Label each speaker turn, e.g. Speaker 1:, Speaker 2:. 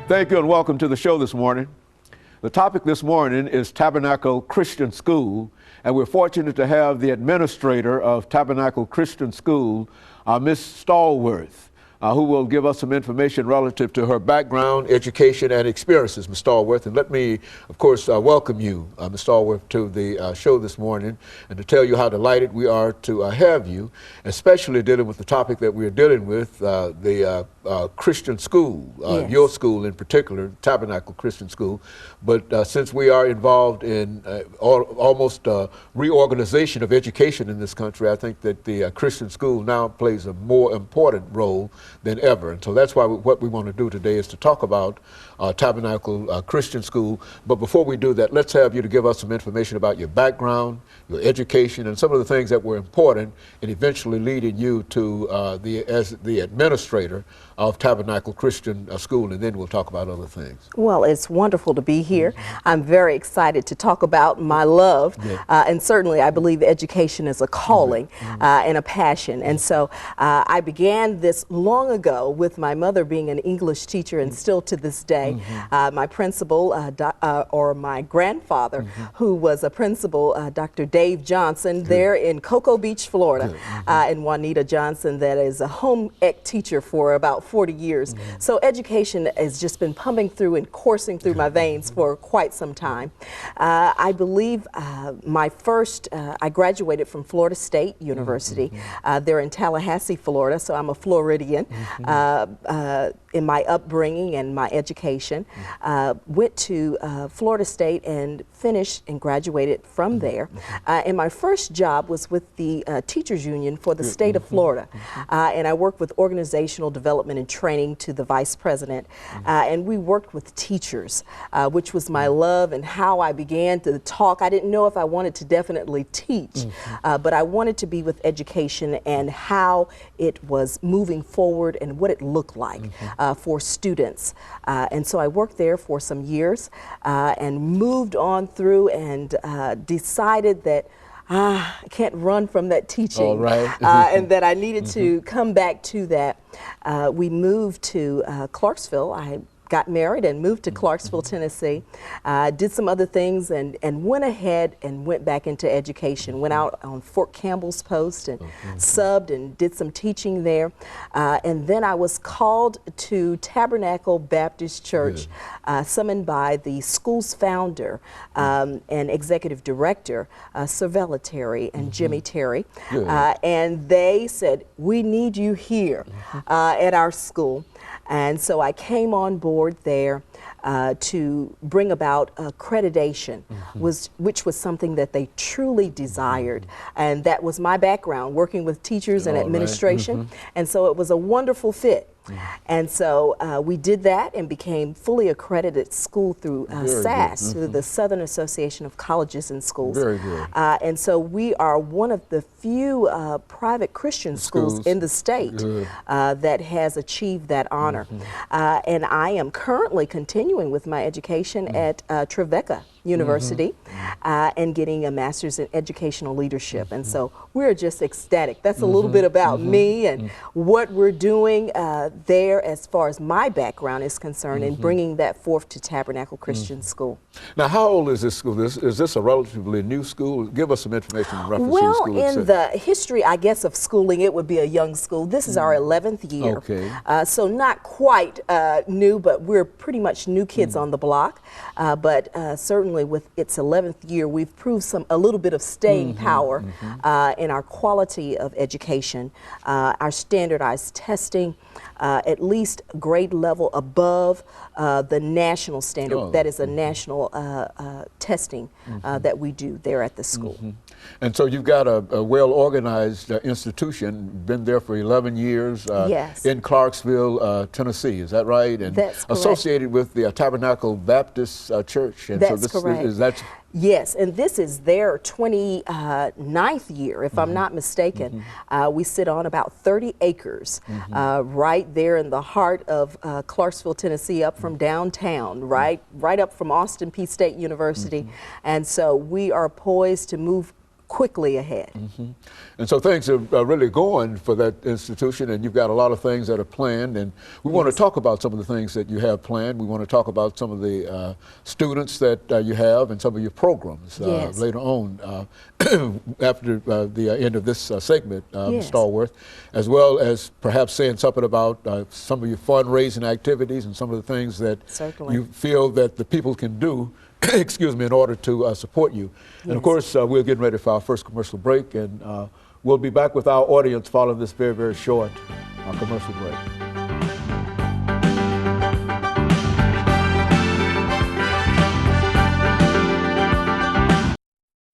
Speaker 1: Thank you and welcome to the show this morning. The topic this morning is Tabernacle Christian School, and we're fortunate to have the administrator of Tabernacle Christian School, Miss Stallworth, who will give us some information relative to her background, education, and experiences, Ms. Stallworth. And let me, of course, welcome you, Ms. Stallworth, to the show this morning, and to tell you how delighted we are to have you, especially dealing with the topic that we're dealing with, the Christian school,
Speaker 2: Yes.
Speaker 1: Your school in particular, Tabernacle Christian School. But since we are involved in almost reorganization of education in this country, I think that the Christian school now plays a more important role than ever. And so that's why what we want to do today is to talk about Tabernacle Christian School. But before we do that, let's have you to give us some information about your background, your education, and some of the things that were important in eventually leading you to as the administrator of Tabernacle Christian School, and then we'll talk about other things.
Speaker 2: Well, it's wonderful to be here. I'm very excited to talk about my love, and certainly I believe education is a calling and a passion. And so I began this long ago with my mother being an English teacher, and still to this day. My principal, or my grandfather, who was a principal, Dr. Dave Johnson, there in Cocoa Beach, Florida, and Juanita Johnson, that is a home ec teacher for about 40 years. So education has just been pumping through and coursing through my veins for quite some time. I believe my first, I graduated from Florida State University. They're in Tallahassee, Florida, so I'm a Floridian. In my upbringing and my education, went to Florida State and finished and graduated from there. And my first job was with the Teachers Union for the state of Florida. And I worked with organizational development and training to the vice president. And we worked with teachers, which was my love and how I began to talk. I didn't know if I wanted to definitely teach, but I wanted to be with education and how it was moving forward and what it looked like for students. And so I worked there for some years and moved on through and decided that I can't run from that teaching.
Speaker 1: All right.
Speaker 2: And that I needed to come back to that. We moved to Clarksville. I got married and moved to Clarksville, Tennessee, did some other things and went ahead and went back into education, went out on Fort Campbell's Post and subbed and did some teaching there. And then I was called to Tabernacle Baptist Church, summoned by the school's founder and executive director, Cervella Terry and Jimmy Terry. And they said, we need you here at our school. And so I came on board there to bring about accreditation, which was something that they truly desired. And that was my background, working with teachers and administration. And so it was a wonderful fit. And so we did that and became fully accredited school through SAS, through the Southern Association of Colleges and Schools.
Speaker 1: Very good.
Speaker 2: And so we are one of the few private Christian schools in the state that has achieved that honor. And I am currently continuing with my education at Trevecca University and getting a master's in educational leadership. And so we're just ecstatic. That's a little bit about me and what we're doing there as far as my background is concerned in bringing that forth to Tabernacle Christian School.
Speaker 1: Now, how old is this school? Is this a relatively new school? Give us some information in reference to the
Speaker 2: Well,
Speaker 1: school
Speaker 2: in
Speaker 1: itself.
Speaker 2: the history, I guess, of schooling, it would be a young school. This is our 11th year.
Speaker 1: Okay.
Speaker 2: So not quite new, but we're pretty much new kids on the block. But certainly with its 11th year, we've proved a little bit of staying power in our quality of education, our standardized testing, at least grade level above the national standard. That is a national testing that we do there at the school.
Speaker 1: And so you've got a well-organized institution, been there for 11 years in Clarksville, Tennessee, is that right? And
Speaker 2: that's correct.
Speaker 1: Associated with the Tabernacle Baptist Church. And
Speaker 2: That's
Speaker 1: so this
Speaker 2: correct.
Speaker 1: Is that
Speaker 2: Yes, and this is their 29th year, if I'm not mistaken. We sit on about 30 acres right there in the heart of Clarksville, Tennessee, up from downtown, right up from Austin Peay State University. And so we are poised to move quickly ahead.
Speaker 1: And so things are really going for that institution, and you've got a lot of things that are planned, and we want to talk about some of the things that you have planned. We want to talk about some of the students that you have and some of your programs later on after the end of this segment, Ms. Stallworth, as well as perhaps saying something about some of your fundraising activities and some of the things that you feel that the people can do excuse me, in order to support you. And of course, we're getting ready for our first commercial break, and we'll be back with our audience following this very, very short commercial break.